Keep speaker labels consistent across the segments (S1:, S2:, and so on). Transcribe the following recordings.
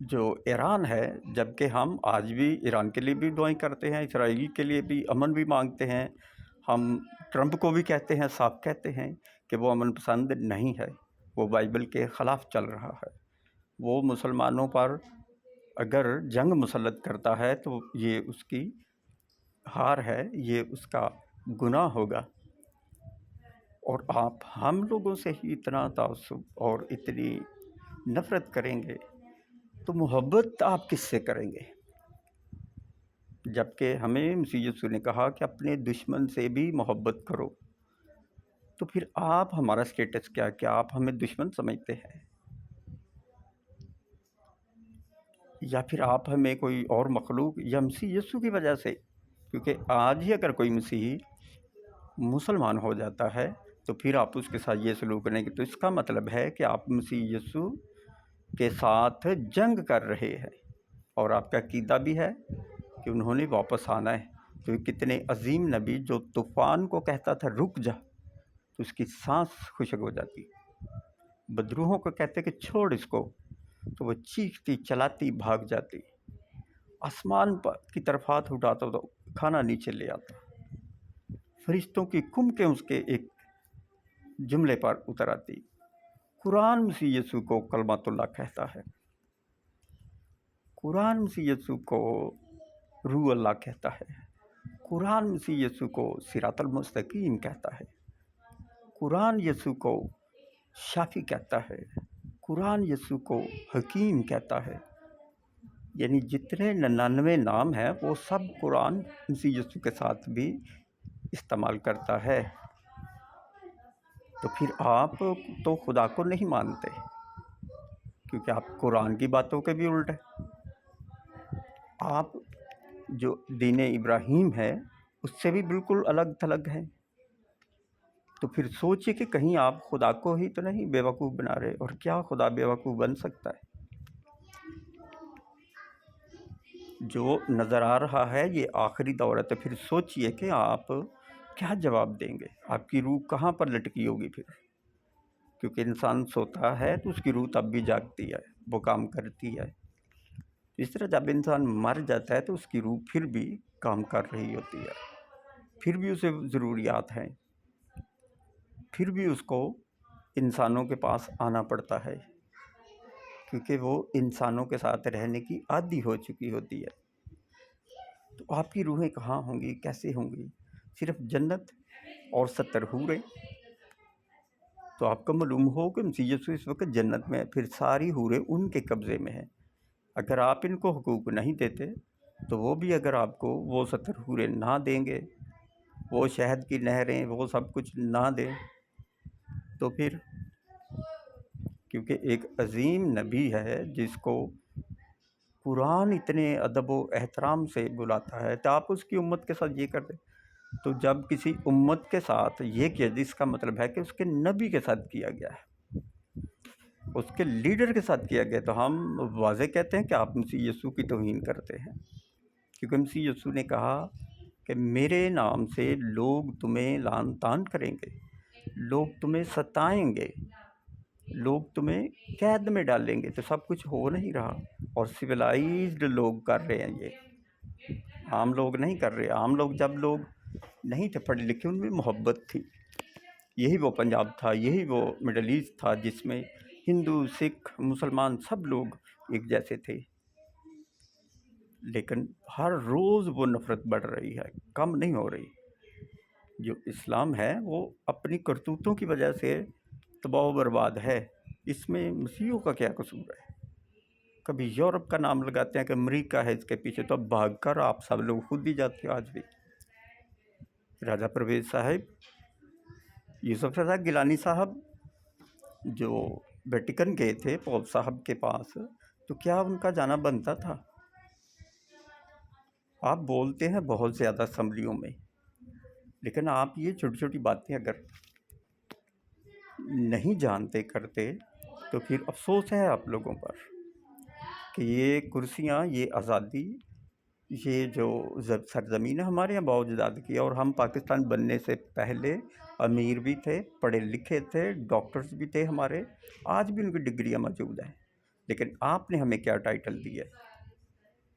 S1: جو ایران ہے، جبکہ ہم آج بھی ایران کے لیے بھی دعائیں کرتے ہیں، اسرائیل کے لیے بھی امن بھی مانگتے ہیں، ہم ٹرمپ کو بھی کہتے ہیں، صاف کہتے ہیں کہ وہ امن پسند نہیں ہے، وہ بائبل کے خلاف چل رہا ہے، وہ مسلمانوں پر اگر جنگ مسلط کرتا ہے تو یہ اس کی ہار ہے، یہ اس کا گناہ ہوگا۔ اور آپ ہم لوگوں سے ہی اتنا تعصب اور اتنی نفرت کریں گے تو محبت آپ کس سے کریں گے؟ جبکہ ہمیں مسیح یسوع نے کہا کہ اپنے دشمن سے بھی محبت کرو، تو پھر آپ ہمارا سٹیٹس کیا آپ ہمیں دشمن سمجھتے ہیں؟ یا پھر آپ ہمیں کوئی اور مخلوق یا مسیح یسوع کی وجہ سے؟ کیونکہ آج ہی اگر کوئی مسیحی مسلمان ہو جاتا ہے تو پھر آپ اس کے ساتھ یہ سلوک کریں گے، تو اس کا مطلب ہے کہ آپ مسیح یسوع کے ساتھ جنگ کر رہے ہیں، اور آپ کا عقیدہ بھی ہے کہ انہوں نے واپس آنا ہے۔ تو کتنے عظیم نبی جو طوفان کو کہتا تھا رک جا تو اس کی سانس خشک ہو جاتی، بدروحوں کو کہتے کہ چھوڑ اس کو تو وہ چیختی چلاتی بھاگ جاتی، آسمان پر کی طرف ہاتھ اٹھاتا تو کھانا نیچے لے آتا، فرشتوں کی کمکیں اس کے ایک جملے پر اتر آتی۔ قرآن مسیح یسوع کو کلمۃ اللہ کہتا ہے، قرآن مسیح یسوع کو روح اللہ کہتا ہے، قرآن مسیح یسوع کو صراط المستقیم کہتا ہے، قرآن یسوع کو شافی کہتا ہے، قرآن یسوع کو حکیم کہتا ہے۔ یعنی جتنے 99 نام ہیں وہ سب قرآن مسیح یسوع کے ساتھ بھی استعمال کرتا ہے۔ تو پھر آپ تو خدا کو نہیں مانتے، کیونکہ آپ قرآن کی باتوں کے بھی الٹ ہیں۔ آپ جو دین ابراہیم ہے اس سے بھی بالکل الگ تھلگ ہیں۔ تو پھر سوچئے کہ کہیں آپ خدا کو ہی تو نہیں بیوقوف بنا رہے، اور کیا خدا بیوقوف بن سکتا ہے؟ جو نظر آ رہا ہے یہ آخری دور ہے، تو پھر سوچئے کہ آپ کیا جواب دیں گے، آپ کی روح کہاں پر لٹکی ہوگی پھر؟ کیونکہ انسان سوتا ہے تو اس کی روح تب بھی جاگتی ہے، وہ کام کرتی ہے۔ اس طرح جب انسان مر جاتا ہے تو اس کی روح پھر بھی کام کر رہی ہوتی ہے، پھر بھی اسے ضروریات ہیں، پھر بھی اس کو انسانوں کے پاس آنا پڑتا ہے، کیونکہ وہ انسانوں کے ساتھ رہنے کی عادی ہو چکی ہوتی ہے۔ تو آپ کی روحیں کہاں ہوں گی، کیسے ہوں گی؟ صرف جنت اور 70 حوریں؟ تو آپ کو معلوم ہو کہ مسیح یسوع اس وقت جنت میں ہے، پھر ساری حوریں ان کے قبضے میں ہیں۔ اگر آپ ان کو حقوق نہیں دیتے تو وہ بھی اگر آپ کو وہ 70 حوریں نہ دیں گے، وہ شہد کی نہریں، وہ سب کچھ نہ دیں، تو پھر کیونکہ ایک عظیم نبی ہے جس کو قرآن اتنے ادب و احترام سے بلاتا ہے، تو آپ اس کی امت کے ساتھ یہ کر دیں۔ تو جب کسی امت کے ساتھ یہ کیا، جس کا مطلب ہے کہ اس کے نبی کے ساتھ کیا گیا ہے، اس کے لیڈر کے ساتھ کیا گیا، تو ہم واضح کہتے ہیں کہ آپ مسیح یسوع کی توہین کرتے ہیں، کیونکہ مسیح یسوع نے کہا کہ میرے نام سے لوگ تمہیں لعن طعن کریں گے، لوگ تمہیں ستائیں گے، لوگ تمہیں قید میں ڈالیں گے۔ تو سب کچھ ہو نہیں رہا، اور سویلائزڈ لوگ کر رہے ہیں، یہ عام لوگ نہیں کر رہے۔ عام لوگ جب لوگ نہیں تھے پڑھے لکھے، ان میں محبت تھی، یہی وہ پنجاب تھا، یہی وہ مڈل ایسٹ تھا جس میں ہندو، سکھ، مسلمان سب لوگ ایک جیسے تھے۔ لیکن ہر روز وہ نفرت بڑھ رہی ہے، کم نہیں ہو رہی۔ جو اسلام ہے وہ اپنی کرتوتوں کی وجہ سے تباہ و برباد ہے، اس میں مسیحیوں کا کیا قصور ہے؟ کبھی یورپ کا نام لگاتے ہیں کہ امریکہ ہے اس کے پیچھے، تو اب بھاگ کر آپ سب لوگ خود بھی جاتے ہو۔ آج بھی راجہ پرویز صاحب، یوسف رضا گیلانی صاحب جو ویٹیکن گئے تھے پوپ صاحب کے پاس، تو کیا ان کا جانا بنتا تھا؟ آپ بولتے ہیں بہت زیادہ اسمبلیوں میں، لیکن آپ یہ چھوٹی چھوٹی باتیں اگر نہیں جانتے کرتے تو پھر افسوس ہے آپ لوگوں پر کہ یہ کرسیاں، یہ آزادی، یہ جو سرزمین ہے ہمارے یہاں باوجداد کی، اور ہم پاکستان بننے سے پہلے امیر بھی تھے، پڑھے لکھے تھے، ڈاکٹرز بھی تھے ہمارے، آج بھی ان کی ڈگریاں موجود ہیں، لیکن آپ نے ہمیں کیا ٹائٹل دیا ہے؟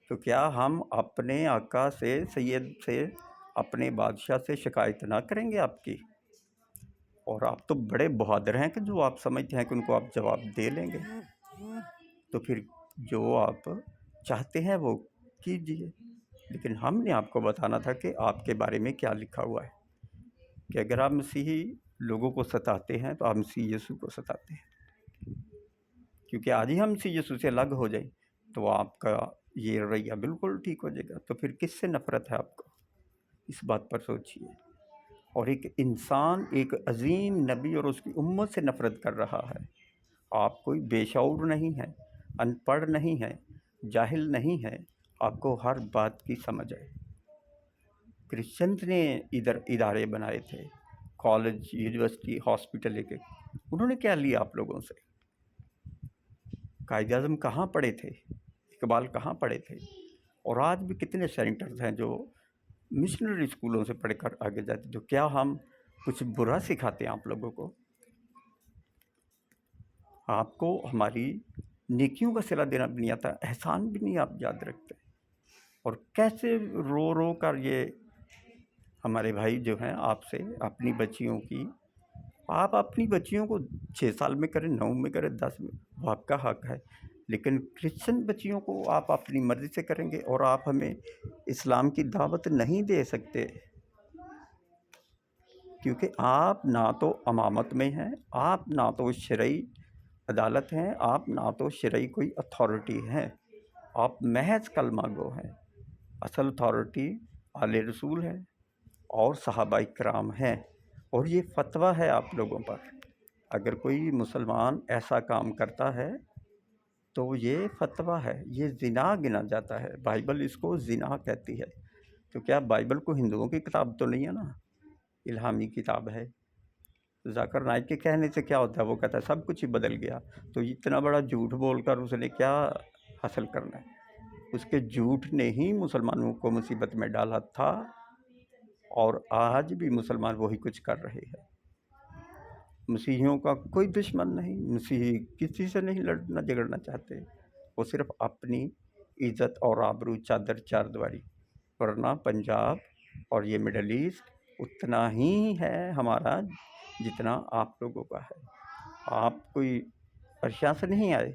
S1: تو کیا ہم اپنے آقا سے، سید سے، اپنے بادشاہ سے شکایت نہ کریں گے آپ کی؟ اور آپ تو بڑے بہادر ہیں کہ جو آپ سمجھتے ہیں کہ ان کو آپ جواب دے لیں گے، تو پھر جو آپ چاہتے ہیں وہ کیجیے۔ لیکن ہم نے آپ کو بتانا تھا کہ آپ کے بارے میں کیا لکھا ہوا ہے، کہ اگر آپ مسیحی لوگوں کو ستاتے ہیں تو آپ مسیح یسوع کو ستاتے ہیں، کیونکہ آج ہی ہم مسیح یسوع سے الگ ہو جائیں تو آپ کا یہ رویہ بالکل ٹھیک ہو جائے گا۔ تو پھر کس سے نفرت ہے آپ کو؟ اس بات پر سوچیے۔ اور ایک انسان، ایک عظیم نبی اور اس کی امت سے نفرت کر رہا ہے۔ آپ کوئی بے شعور نہیں ہے، ان پڑھ نہیں ہے، جاہل نہیں ہے، آپ کو ہر بات کی سمجھ ہے۔ کرسچنز نے ادارے بنائے تھے، کالج، یونیورسٹی، ہاسپٹل، انہوں نے کیا لیا آپ لوگوں سے؟ قائد اعظم کہاں پڑھے تھے؟ اقبال کہاں پڑھے تھے؟ اور آج بھی کتنے سینٹرز ہیں جو مشنری اسکولوں سے پڑھ کر آگے جاتے، تو کیا ہم کچھ برا سکھاتے ہیں آپ لوگوں کو؟ آپ کو ہماری نیکیوں کا صلہ دینا بھی نہیں آتا، احسان بھی نہیں آپ یاد رکھتے، اور کیسے رو رو کر یہ ہمارے بھائی جو ہیں آپ سے اپنی بچیوں کی، آپ اپنی بچیوں کو 6 سال میں کریں، 9 میں کریں، 10 میں، وہ آپ کا حق ہے، لیکن کرسچن بچیوں کو آپ اپنی مرضی سے کریں گے، اور آپ ہمیں اسلام کی دعوت نہیں دے سکتے، کیونکہ آپ نہ تو امامت میں ہیں، آپ نہ تو شرعی عدالت ہیں، آپ نہ تو شرعی کوئی اتھارٹی ہیں، آپ محض کلمہ گو ہیں۔ اصل اتھارٹی آل رسول ہے اور صحابہ کرام ہیں، اور یہ فتویٰ ہے آپ لوگوں پر۔ اگر کوئی مسلمان ایسا کام کرتا ہے تو یہ فتویٰ ہے، یہ زنا گنا جاتا ہے، بائبل اس کو زنا کہتی ہے۔ تو کیا بائبل کو ہندوؤں کی کتاب تو نہیں ہے نا، الہامی کتاب ہے۔ ذاکر نائک کے کہنے سے کیا ہوتا ہے؟ وہ کہتا ہے سب کچھ ہی بدل گیا، تو اتنا بڑا جھوٹ بول کر اس نے کیا حاصل کرنا ہے؟ اس کے جھوٹ نے ہی مسلمانوں کو مصیبت میں ڈالا تھا، اور آج بھی مسلمان وہی کچھ کر رہے ہیں۔ مسیحیوں کا کوئی دشمن نہیں، مسیحی کسی سے نہیں لڑنا جھگڑنا چاہتے، وہ صرف اپنی عزت اور آبرو چادر چار دیواری، ورنہ پنجاب اور یہ مڈل ایسٹ اتنا ہی ہے ہمارا جتنا آپ لوگوں کا ہے۔ آپ کوئی پرشیا سے نہیں آئے،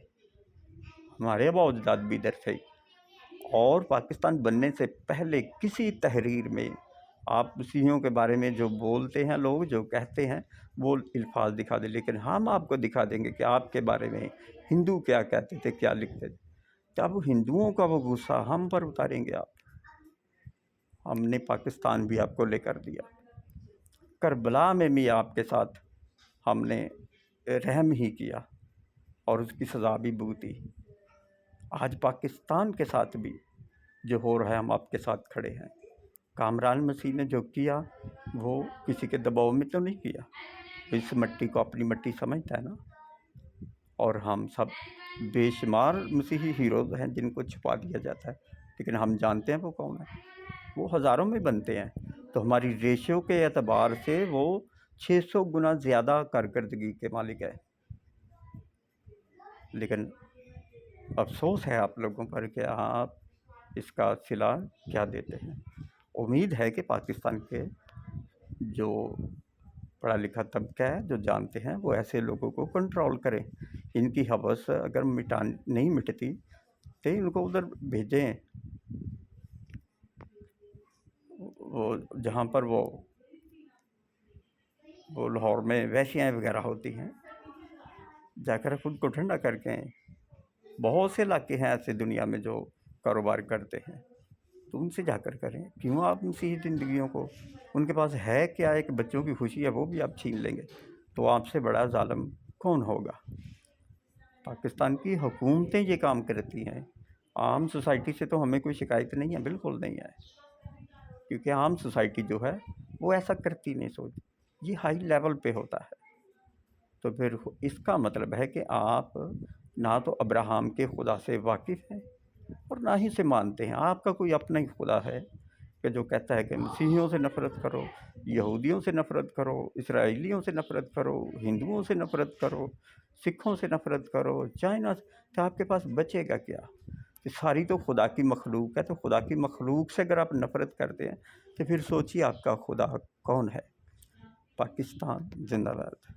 S1: ہمارے آباء و اجداد بھی ادھر تھے، اور پاکستان بننے سے پہلے کسی تحریر میں آپ مسیحیوں کے بارے میں جو بولتے ہیں، لوگ جو کہتے ہیں وہ الفاظ دکھا دیں، لیکن ہم آپ کو دکھا دیں گے کہ آپ کے بارے میں ہندو کیا کہتے تھے، کیا لکھتے تھے۔ جب ہندوؤں کا وہ غصہ ہم پر اتاریں گے آپ، ہم نے پاکستان بھی آپ کو لے کر دیا، کربلا میں بھی آپ کے ساتھ ہم نے رحم ہی کیا اور اس کی سزا بھی بھگتی۔ آج پاکستان کے ساتھ بھی جو ہو رہا ہے، ہم آپ کے ساتھ کھڑے ہیں۔ کامران مسیح نے جو کیا وہ کسی کے دباؤ میں تو نہیں کیا، اس مٹی کو اپنی مٹی سمجھتا ہے نا۔ اور ہم سب بے شمار مسیحی ہیروز ہیں جن کو چھپا دیا جاتا ہے، لیکن ہم جانتے ہیں وہ کون ہیں، وہ ہزاروں میں بنتے ہیں، تو ہماری ریشیو کے اعتبار سے وہ 600 گنا زیادہ کارکردگی کے مالک ہے۔ لیکن افسوس ہے آپ لوگوں پر کہ آپ اس کا صلہ کیا دیتے ہیں۔ امید ہے کہ پاکستان کے جو پڑھا لکھا طبقہ ہے، جو جانتے ہیں، وہ ایسے لوگوں کو کنٹرول کریں۔ ان کی ہوس اگر نہیں مٹتی تو ان کو ادھر بھیجیں، وہ جہاں پر وہ لاہور میں ویشیاں وغیرہ ہوتی ہیں، جا کر خود کو ٹھنڈا کر کے آئیں۔ بہت سے علاقے ہیں ایسے دنیا میں جو کاروبار کرتے ہیں، تو ان سے جا کر کریں۔ کیوں آپ مسیحی زندگیوں کو، ان کے پاس ہے کیا، ایک بچوں کی خوشی ہے وہ بھی آپ چھین لیں گے، تو آپ سے بڑا ظالم کون ہوگا؟ پاکستان کی حکومتیں یہ کام کرتی ہیں، عام سوسائٹی سے تو ہمیں کوئی شکایت نہیں ہے، بالکل نہیں ہے، کیونکہ عام سوسائٹی جو ہے وہ ایسا کرتی نہیں، سوچ یہ ہائی لیول پہ ہوتا ہے۔ تو پھر اس کا مطلب ہے کہ آپ نہ تو ابراہیم کے خدا سے واقف ہیں اور نہ ہی سے مانتے ہیں، آپ کا کوئی اپنا ہی خدا ہے کہ جو کہتا ہے کہ مسیحیوں سے نفرت کرو یہودیوں سے نفرت کرو، اسرائیلیوں سے نفرت کرو، ہندوؤں سے نفرت کرو، سکھوں سے نفرت کرو، چائنا سے، تو آپ کے پاس بچے گا کیا؟ کہ ساری تو خدا کی مخلوق ہے، تو خدا کی مخلوق سے اگر آپ نفرت کرتے ہیں تو پھر سوچیے آپ کا خدا کون ہے۔ پاکستان زندہ باد۔